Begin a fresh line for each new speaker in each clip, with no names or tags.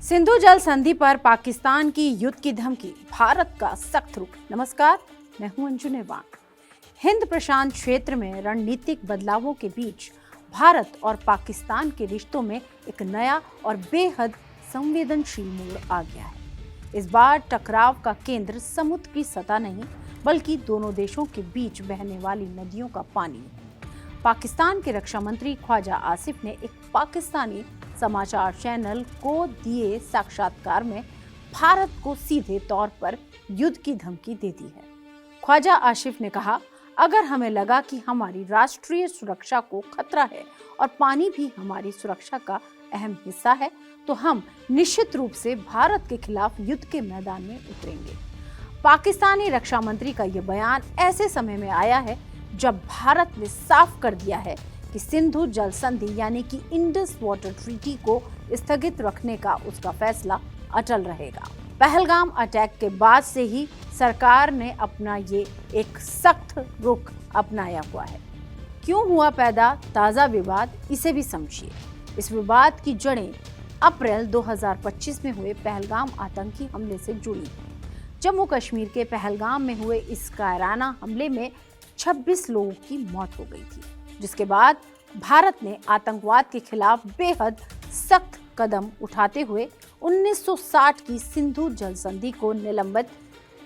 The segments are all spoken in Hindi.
सिंधु जल संधि पर पाकिस्तान की युद्ध की धमकी, भारत का सख्त रुख। नमस्कार, मैं हूं अंजू निर्वाण। हिंद प्रशांत क्षेत्र में रणनीतिक बदलावों के बीच भारत और पाकिस्तान के रिश्तों में एक नया और बेहद संवेदनशील मोड़ आ गया है। इस बार टकराव का केंद्र समुद्र की सतह नहीं, बल्कि दोनों देशों के बीच बहने वाली नदियों का पानी है। पाकिस्तान के रक्षा मंत्री ख्वाजा आसिफ ने एक पाकिस्तानी समाचार चैनल को दिए साक्षात्कार में भारत को सीधे तौर पर युद्ध की धमकी दे दी है। ख्वाजा आसिफ ने कहा, अगर हमें लगा कि हमारी राष्ट्रीय सुरक्षा को खतरा है और पानी भी हमारी सुरक्षा का अहम हिस्सा है, तो हम निश्चित रूप से भारत के खिलाफ युद्ध के मैदान में उतरेंगे। पाकिस्तानी रक्षा मंत्री का यह बयान ऐसे समय में आया है जब भारत ने साफ कर दिया है कि सिंधु जल संधि यानी कि इंडस वाटर ट्रीटी को स्थगित रखने का उसका फैसला अटल रहेगा। पहलगाम अटैक के बाद से ही सरकार ने अपना ये एक सख्त रुख अपनाया हुआ है। क्यों हुआ पैदा ताजा विवाद, इसे भी समझिए। इस विवाद की जड़ें अप्रैल 2025 में हुए पहलगाम आतंकी हमले से जुड़ी। जम्मू कश्मीर के पहलगाम में हुए इस कायराना हमले में 26 लोगों की मौत हो गई थी, जिसके बाद भारत ने आतंकवाद के खिलाफ बेहद सख्त कदम उठाते हुए 1960 की सिंधु जल संधि को निलंबित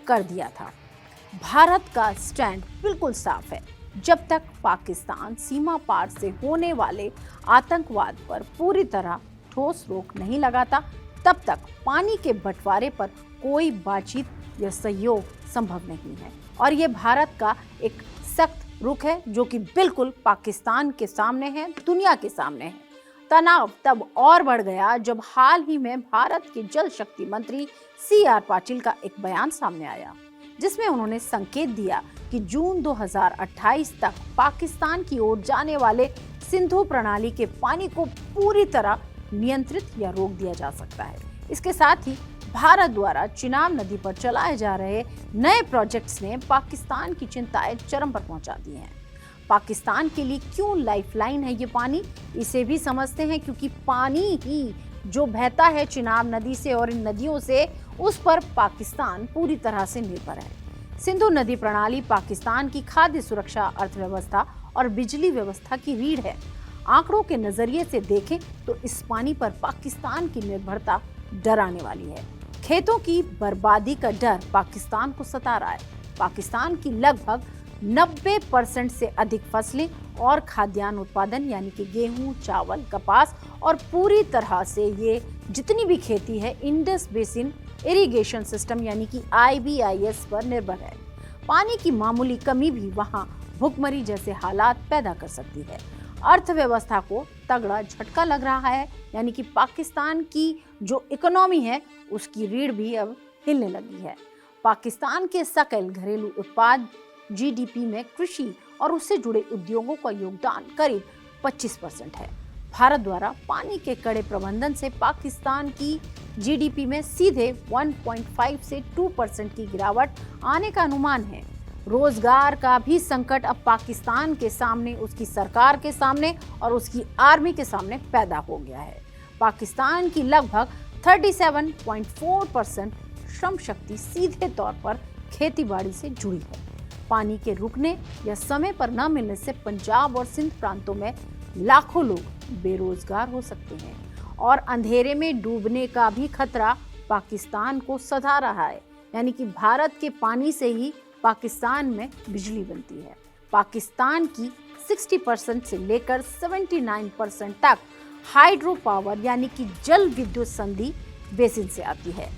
कर दिया था। भारत का स्टैंड बिल्कुल साफ है, जब तक पाकिस्तान सीमा पार से होने वाले आतंकवाद पर पूरी तरह ठोस रोक नहीं लगाता, तब तक पानी के बंटवारे पर कोई बातचीत या सहयोग संभव नहीं है। और ये भारत का एक सख्त रुख है जो कि बिल्कुल पाकिस्तान के सामने है, दुनिया के सामने है। तनाव तब और बढ़ गया जब हाल ही में भारत के जल शक्ति मंत्री CR पाटिल का एक बयान सामने आया, जिसमें उन्होंने संकेत दिया कि जून 2028 तक पाकिस्तान की ओर जाने वाले सिंधु प्रणाली के पानी को पूरी तरह नियंत्रित या रोक दिया जा सकता है। इसके साथ ही भारत द्वारा चिनाब नदी पर चलाए जा रहे नए प्रोजेक्ट्स ने पाकिस्तान की चिंताएं चरम पर पहुंचा दी हैं। पाकिस्तान के लिए क्यों लाइफलाइन है ये पानी, इसे भी समझते हैं, क्योंकि पानी ही जो बहता है चिनाब नदी से और इन नदियों से, उस पर पाकिस्तान पूरी तरह से निर्भर है। सिंधु नदी प्रणाली पाकिस्तान की खाद्य सुरक्षा, अर्थव्यवस्था और बिजली व्यवस्था की रीढ़ है। आंकड़ों के नजरिए से देखें तो इस पानी पर पाकिस्तान की निर्भरता डराने वाली है। खेतों की बर्बादी का डर पाकिस्तान को सता रहा है। पाकिस्तान की लगभग 90% से अधिक फसलें और खाद्यान्न उत्पादन यानी कि गेहूं, चावल, कपास और पूरी तरह से ये जितनी भी खेती है इंडस बेसिन इरिगेशन सिस्टम यानी कि IBIS पर निर्भर है। पानी की मामूली कमी भी वहां भुखमरी जैसे हालात पैदा कर सकती है। अर्थव्यवस्था को तगड़ा झटका लग रहा है, यानी कि पाकिस्तान की जो इकोनॉमी है उसकी रीढ़ भी अब हिलने लगी है। पाकिस्तान के सकल घरेलू उत्पाद GDP में कृषि और उससे जुड़े उद्योगों का योगदान करीब 25% है। भारत द्वारा पानी के कड़े प्रबंधन से पाकिस्तान की GDP में सीधे 1.5 से 2% की गिरावट आने का अनुमान है। रोजगार का भी संकट अब पाकिस्तान के सामने, उसकी सरकार के सामने और उसकी आर्मी के सामने पैदा हो गया है। पाकिस्तान की लगभग 37.4% श्रम शक्ति सीधे तौर पर खेतीबाड़ी से जुड़ी है। पानी के रुकने या समय पर न मिलने से पंजाब और सिंध प्रांतों में लाखों लोग बेरोजगार हो सकते हैं और अंधेरे में डूबने का भी खतरा पाकिस्तान को सता रहा है। यानी कि भारत के पानी से ही पाकिस्तान में बिजली बनती है। पाकिस्तान की 60% से लेकर 79% तक हाइड्रो पावर यानी कि जल विद्युत संधि बेसिन से आती है।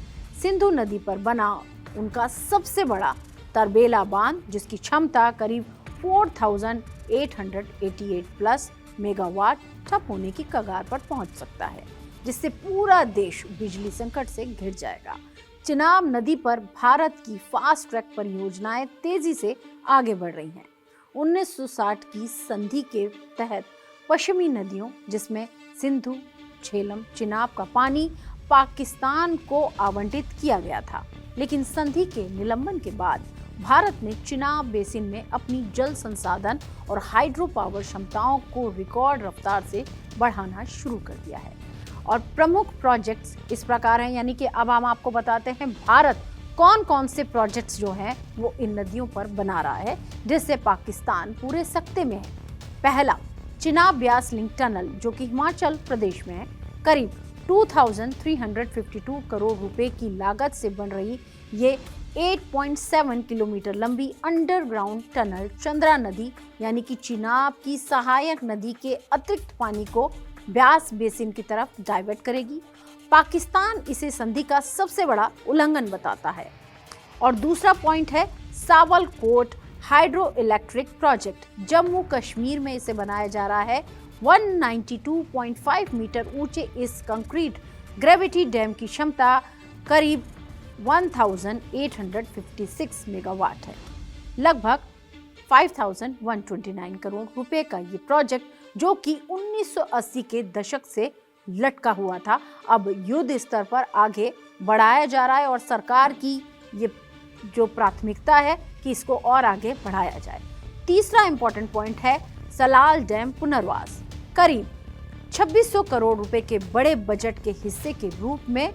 सिंधु नदी पर बना उनका सबसे बड़ा तरबेला बांध, जिसकी क्षमता करीब 4888 प्लस मेगावाट, ठप होने की कगार पर पहुंच सकता है, जिससे पूरा देश बिजली संकट से घिर जाएगा। चिनाब नदी पर भारत की फास्ट ट्रैक परियोजनाएं तेजी से आगे बढ़ रही हैं। 1960 की संधि के तहत पश्चिमी नदियों जिसमें सिंधु, झेलम, चिनाब का पानी पाकिस्तान को आवंटित किया गया था, लेकिन संधि के निलंबन के बाद भारत ने चिनाब बेसिन में अपनी जल संसाधन और हाइड्रो पावर क्षमताओं को रिकॉर्ड रफ्तार से बढ़ाना शुरू कर दिया है। और प्रमुख प्रोजेक्ट्स इस प्रकार हैं, यानी कि अब हम आपको बताते हैं भारत कौन कौन से प्रोजेक्ट्स जो हैं वो इन नदियों पर बना रहा है, जिससे पाकिस्तान पूरे सकते में है। पहला, चिनाब ब्यास लिंक टनल, जो कि हिमाचल प्रदेश में है। करीब 2352 करोड़ रुपए की लागत से बन रही ये 8.7 किलोमीटर लंबी अंडरग्राउंड टनल चंद्रा नदी यानी कि चिनाब की सहायक नदी के अतिरिक्त पानी को ब्यास बेसिन की तरफ डाइवर्ट करेगी। पाकिस्तान इसे संधि का सबसे बड़ा उल्लंघन बताता है। और दूसरा पॉइंट है Sawalkot hydro electric project. Jammu Kashmir में इसे बनाया जा रहा है। 192.5 मीटर ऊंचे इस कंक्रीट ग्रेविटी डैम की क्षमता करीब 1856 मेगावाट है। लगभग 5129 करोड़ रुपए का ये प्रोजेक्ट, जो कि 1980 के दशक से लटका हुआ था, अब युद्ध स्तर पर आगे बढ़ाया जा रहा है और सरकार की ये जो प्राथमिकता है कि इसको और आगे बढ़ाया जाए। तीसरा इंपॉर्टेंट पॉइंट है सलाल डैम पुनर्वास। करीब 2600 करोड़ रुपए के बड़े बजट के हिस्से के रूप में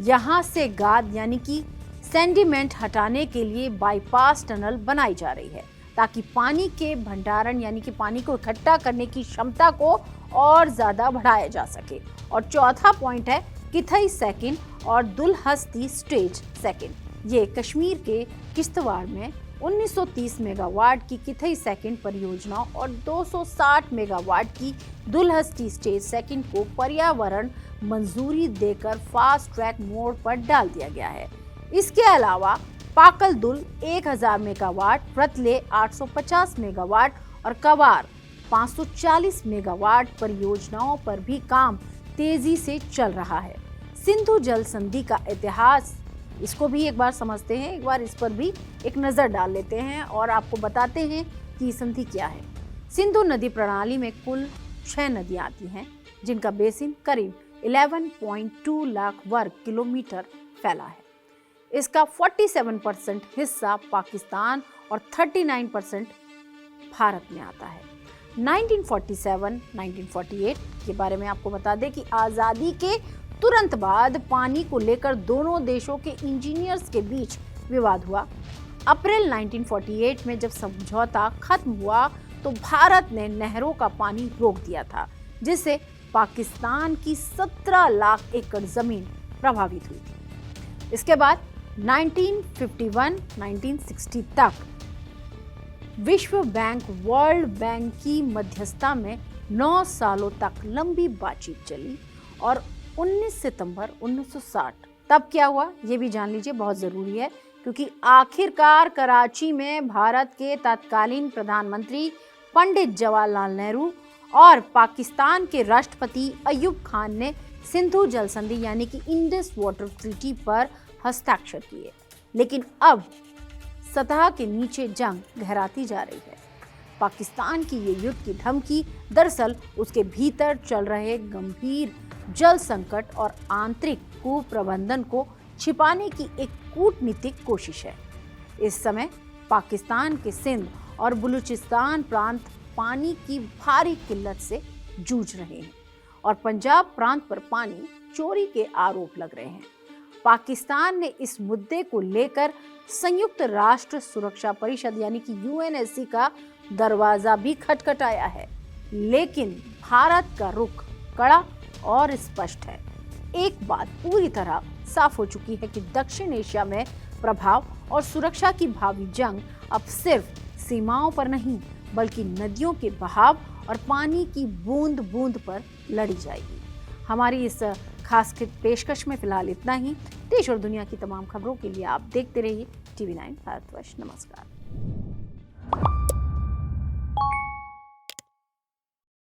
यहां से गाद यानी कि सेंडिमेंट हटाने के लिए बाईपास टनल बनाई जा रही है, ताकि पानी के भंडारण यानी कि पानी को इकट्ठा करने की क्षमता को और ज्यादा बढ़ाया जा सके। और चौथा पॉइंट है किथई सेकंड और दुलहस्ती स्टेज सेकंड। ये कश्मीर के किश्तवाड़ में 1930 मेगावाट की किथई सेकंड परियोजना और 260 मेगावाट की दुलहस्ती स्टेज सेकंड को पर्यावरण मंजूरी देकर फास्ट ट्रैक मोड पर डाल दिया गया है। इसके अलावा पाकल दुल 1000 मेगावाट, रतले 850 मेगावाट और कवार 540 मेगावाट परियोजनाओं पर भी काम तेजी से चल रहा है। सिंधु जल संधि का इतिहास, इसको भी एक बार समझते हैं, एक बार इस पर भी एक नजर डाल लेते हैं और आपको बताते हैं कि संधि क्या है। सिंधु नदी प्रणाली में कुल 6 नदियां आती हैं, जिनका बेसिन करीब 11.2 लाख वर्ग किलोमीटर फैला है। इसका 47% हिस्सा पाकिस्तान और 39% भारत में आता है। 1947-1948 के बारे में आपको बता दें कि आज़ादी के तुरंत बाद पानी को लेकर दोनों देशों के इंजीनियर्स के बीच विवाद हुआ। अप्रैल 1948 में जब समझौता खत्म हुआ तो भारत ने नहरों का पानी रोक दिया था, जिससे पाकिस्तान की 17 लाख एकड़ जमीन प्रभावित हुई थी। इसके बाद 1951-1960 तक विश्व बैंक, वर्ल्ड बैंक की मध्यस्थता में 9 सालों तक लंबी बातचीत चली और 19 सितंबर 1960 तब क्या हुआ ये भी जान लीजिए, बहुत जरूरी है, क्योंकि आखिरकार कराची में भारत के तत्कालीन प्रधानमंत्री पंडित जवाहरलाल नेहरू और पाकिस्तान के राष्ट्रपति अयूब खान ने सिंधु जल संधि यानी कि इंडस वाटर ट्रीटी पर हस्ताक्षर किए। लेकिन अब सतह के नीचे जंग गहराती जा रही है। पाकिस्तान की ये युद्ध की धमकी दरअसल उसके भीतर चल रहे गंभीर जल संकट और आंतरिक कुप्रबंधन को छिपाने की एक कूटनीतिक कोशिश है। इस समय पाकिस्तान के सिंध और बलूचिस्तान प्रांत पानी की भारी किल्लत से जूझ रहे हैं और पंजाब प्रांत पर पानी चोरी के आरोप लग रहे हैं। पाकिस्तान ने इस मुद्दे को लेकर संयुक्त राष्ट्र सुरक्षा परिषद यानी कि यूएनएससी का दरवाजा भी खटखटाया है, लेकिन भारत का रुख कड़ा और स्पष्ट है। एक बात पूरी तरह साफ हो चुकी है कि दक्षिण एशिया में प्रभाव और सुरक्षा की भावी जंग अब सिर्फ सीमाओं पर नहीं, बल्कि नदियों के बहाव और पानी की बूंद बूंद पर लड़ी जाएगी। हमारी इस खास पेशकश में फिलहाल इतना ही। देश और दुनिया की तमाम खबरों के लिए आप देखते रहिए TV9 भारतवर्ष। नमस्कार।